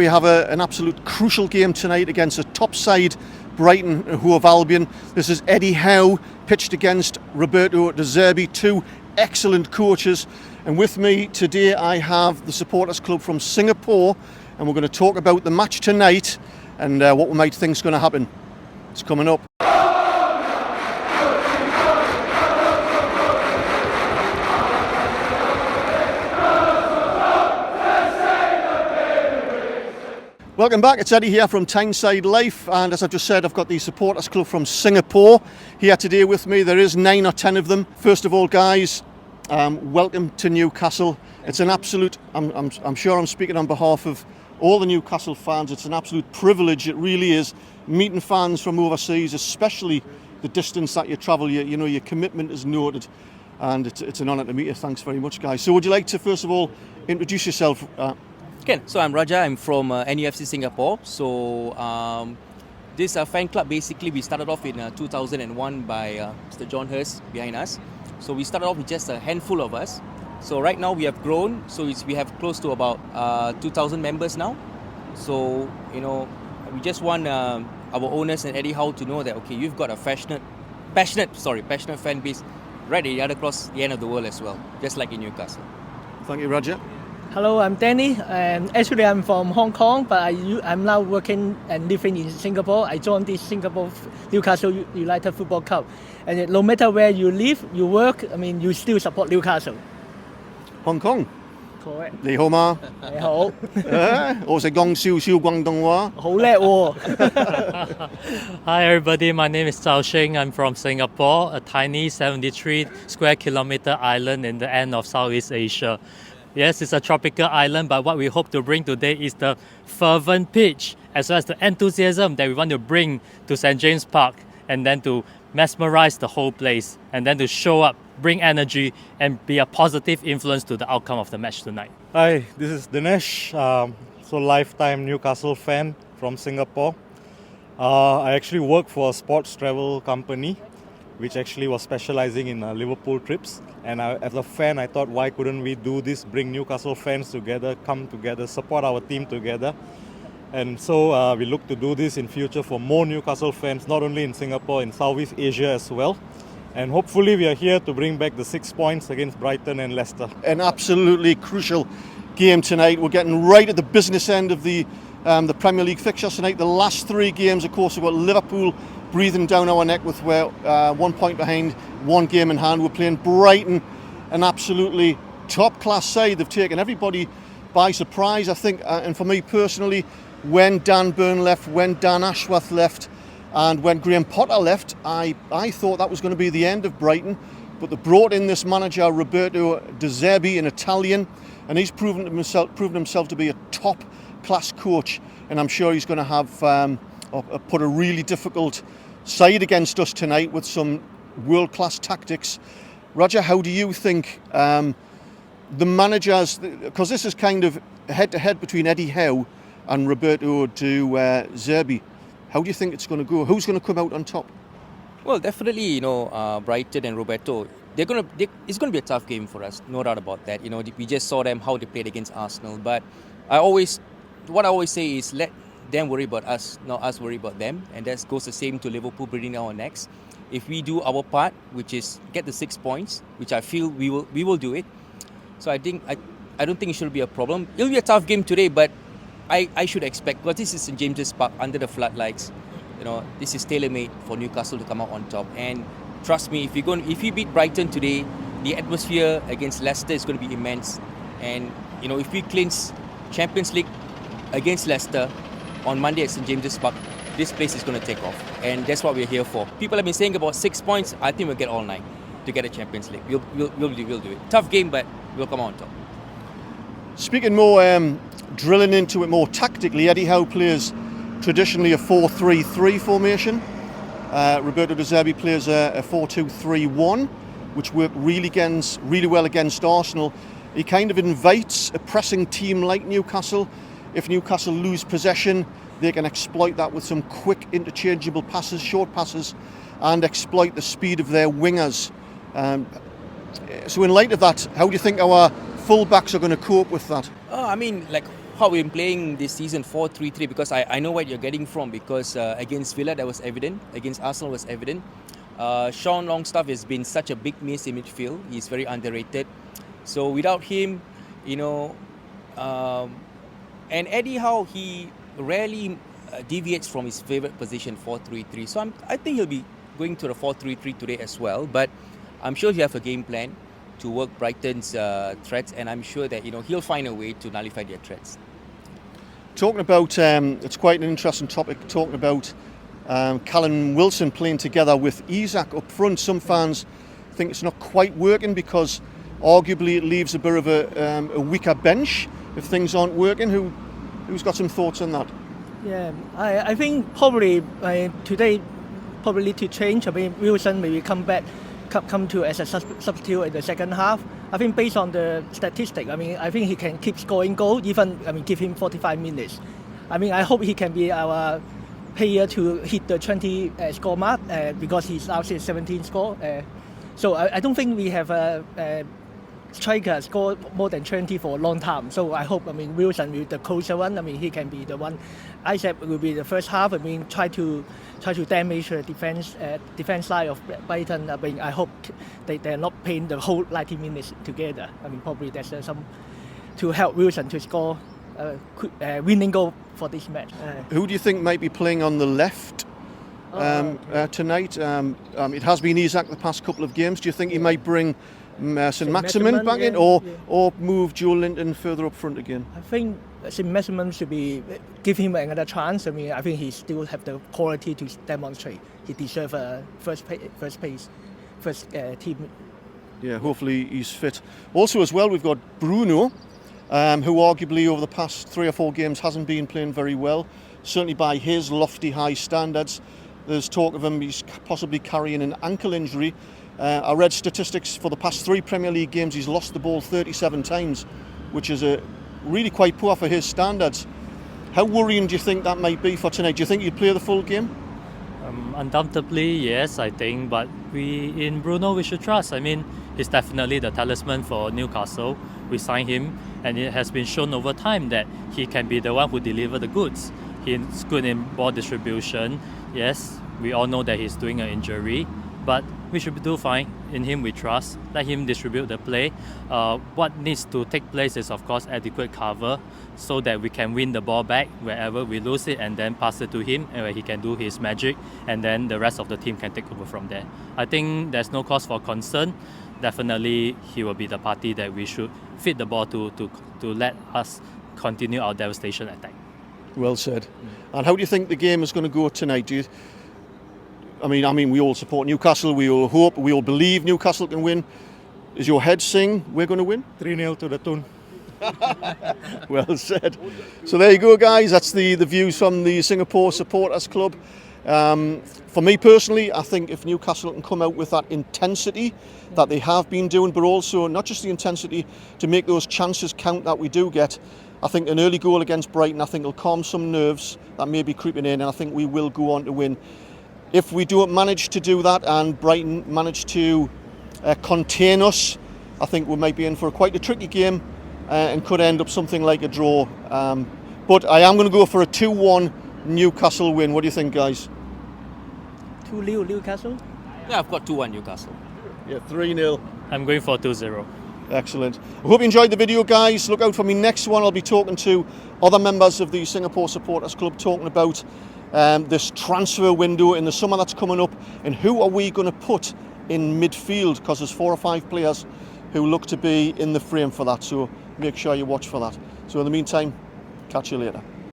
We have an absolute crucial game tonight against a top side, Brighton, who have Albion. This is Eddie Howe pitched against Roberto De Zerbi, two excellent coaches. And with me today I have the supporters club from Singapore, and we're going to talk about the match tonight and what we might think is going to happen. It's coming up. Welcome back, it's Eddie here from Tyneside Life, and as I've just said, I've got the supporters club from Singapore here today with me. There is 9 or 10 of them. First of all, guys, welcome to Newcastle. It's an absolute, I'm sure I'm speaking on behalf of all the Newcastle fans, it's an absolute privilege, it really is, meeting fans from overseas, especially the distance that you travel. You know, your commitment is noted, and it's an honour to meet you. Thanks very much, guys. So would you like to first of all introduce yourself? So I'm Raja, I'm from NUFC Singapore. So this fan club, basically we started off in 2001 by Mr. John Hurst behind us. So we started off with just a handful of us. So right now we have grown, so we have close to about 2,000 members now. So, you know, we just want our owners and Eddie Howe to know that, okay, you've got a passionate fan base right across the end of the world as well, just like in Newcastle. Thank you, Raja. Hello, I'm Danny. Actually, I'm from Hong Kong, but I'm now working and living in Singapore. I joined this Singapore Newcastle United Football Club. And no matter where you live, you work, you still support Newcastle. Hong Kong? Correct. 你好嗎？你好。我識講少少廣東話。好叻喎。Hi everybody, my name is Zhao Sheng. I'm from Singapore, a tiny 73 square kilometer island in the end of Southeast Asia. Yes, it's a tropical island, but what we hope to bring today is the fervent pitch as well as the enthusiasm that we want to bring to St. James Park, and then to mesmerize the whole place, and then to show up, bring energy, and be a positive influence to the outcome of the match tonight. Hi, this is Dinesh, lifetime Newcastle fan from Singapore. I actually work for a sports travel company, which actually was specializing in Liverpool trips. And as a fan, I thought, why couldn't we do this, bring Newcastle fans together, come together, support our team together. And so we look to do this in future for more Newcastle fans, not only in Singapore, in Southeast Asia as well. And hopefully we are here to bring back the 6 points against Brighton and Leicester. An absolutely crucial game tonight. We're getting right at the business end of the Premier League fixtures tonight. The last 3 games, of course, we've got Liverpool breathing down our neck with 1 point behind, 1 game in hand. We're playing Brighton, an absolutely top-class side. They've taken everybody by surprise, I think. And for me personally, when Dan Burn left, when Dan Ashworth left, and when Graham Potter left, I thought that was going to be the end of Brighton. But they brought in this manager, Roberto De Zerbi, an Italian, and he's proven himself to be a top-class coach. And I'm sure he's going to have put a really difficult side against us tonight with some world-class tactics. Roger, how do you think the managers, because this is kind of head-to-head between Eddie Howe and Roberto De Zerbi, how do you think it's going to go? Who's going to come out on top? Well, definitely, Brighton and Roberto, it's going to be a tough game for us, no doubt about that. We just saw them, how they played against Arsenal. But what I always say is let them worry about us, not us worry about them. And that goes the same to Liverpool breathing down our necks. If we do our part, which is get the 6 points, which I feel we will do it. So I don't think it should be a problem. It'll be a tough game today, but I should expect, because this is St. James's Park under the floodlights. This is tailor-made for Newcastle to come out on top. And trust me, if we beat Brighton today, the atmosphere against Leicester is going to be immense. And if we clinch Champions League against Leicester on Monday at St. James's Park, this place is going to take off. And that's what we're here for. People have been saying about 6 points. I think we'll get all 9 to get a Champions League. We'll do it. Tough game, but we'll come out on top. Speaking more, drilling into it more tactically, Eddie Howe plays traditionally a 4-3-3 formation. Roberto De Zerbi plays a 4-2-3-1, which worked really well against Arsenal. He kind of invites a pressing team like Newcastle. If Newcastle lose possession, they can exploit that with some quick interchangeable passes, short passes, and exploit the speed of their wingers. So in light of that, how do you think our full-backs are going to cope with that? I mean, like how we're playing this season 4-3-3 because I know what you're getting from because against Villa that was evident, against Arsenal was evident. Sean Longstaff has been such a big miss in midfield. He's very underrated. So without him, you know, and Eddie Howe, he rarely deviates from his favourite position 4-3-3. So I think he'll be going to the 4-3-3 today as well. But I'm sure he'll have a game plan to work Brighton's threats, and I'm sure that he'll find a way to nullify their threats. Talking about, it's quite an interesting topic, talking about Callum Wilson playing together with Isak up front. Some fans think it's not quite working because arguably it leaves a bit of a weaker bench if things aren't working. Who's got some thoughts on that? Yeah, I think probably today probably need to change. I mean, Wilson maybe come to as a substitute in the second half. I think based on the statistic, I think he can keep scoring goals, even give him 45 minutes. I hope he can be our player to hit the 20 score mark because he's now 17 score. So I don't think we have a striker score more than 20 for a long time. So I hope Wilson will be the closer one. He can be the one. Isaac will be the first half. Try to damage the defense line of Brighton. I hope they're not playing the whole 90 minutes together. Probably there's some to help Wilson to score a winning goal for this match. Who do you think might be playing on the left tonight? It has been Isak the past couple of games. Do you think he might bring St. Maximin back in, or move Joe Linton further up front again? I think St. Maximin should give him another chance. I think he still have the quality to demonstrate. He deserves a first team. Yeah, hopefully he's fit. Also as well, we've got Bruno, who arguably over the past 3 or 4 games hasn't been playing very well, certainly by his lofty high standards. There's talk of him, he's possibly carrying an ankle injury. I read statistics for the past 3 Premier League games, he's lost the ball 37 times, which is really quite poor for his standards. How worrying do you think that might be for tonight? Do you think he'd play the full game? Undoubtedly, yes, I think. But in Bruno, we should trust. He's definitely the talisman for Newcastle. We signed him, and it has been shown over time that he can be the one who delivers the goods. He's good in ball distribution. Yes, we all know that he's doing an injury, but we should do fine. In him we trust. Let him distribute the play. What needs to take place is of course adequate cover so that we can win the ball back wherever we lose it and then pass it to him and where he can do his magic and then the rest of the team can take over from there. I think there's no cause for concern. Definitely he will be the party that we should feed the ball to let us continue our devastation attack. Well said. And how do you think the game is going to go tonight? We all support Newcastle. We all hope, we all believe Newcastle can win. Is your head saying we're going to win? 3-0 to the Toon. Well said. So there you go, guys. That's the views from the Singapore Supporters Club. For me personally, I think if Newcastle can come out with that intensity that they have been doing, but also not just the intensity to make those chances count that we do get, I think an early goal against Brighton, I think will calm some nerves that may be creeping in, and I think we will go on to win. If we don't manage to do that and Brighton manage to contain us, I think we might be in for quite a tricky game and could end up something like a draw. But I am going to go for a 2-1 Newcastle win. What do you think, guys? 2-0 Newcastle? Yeah, I've got 2-1 Newcastle. Yeah, 3-0. I'm going for 2-0. Excellent. I hope you enjoyed the video, guys. Look out for me next one. I'll be talking to other members of the Singapore Supporters Club, talking about this transfer window in the summer that's coming up, and who are we going to put in midfield, because there's 4 or 5 players who look to be in the frame for that, so make sure you watch for that. So in the meantime, catch you later.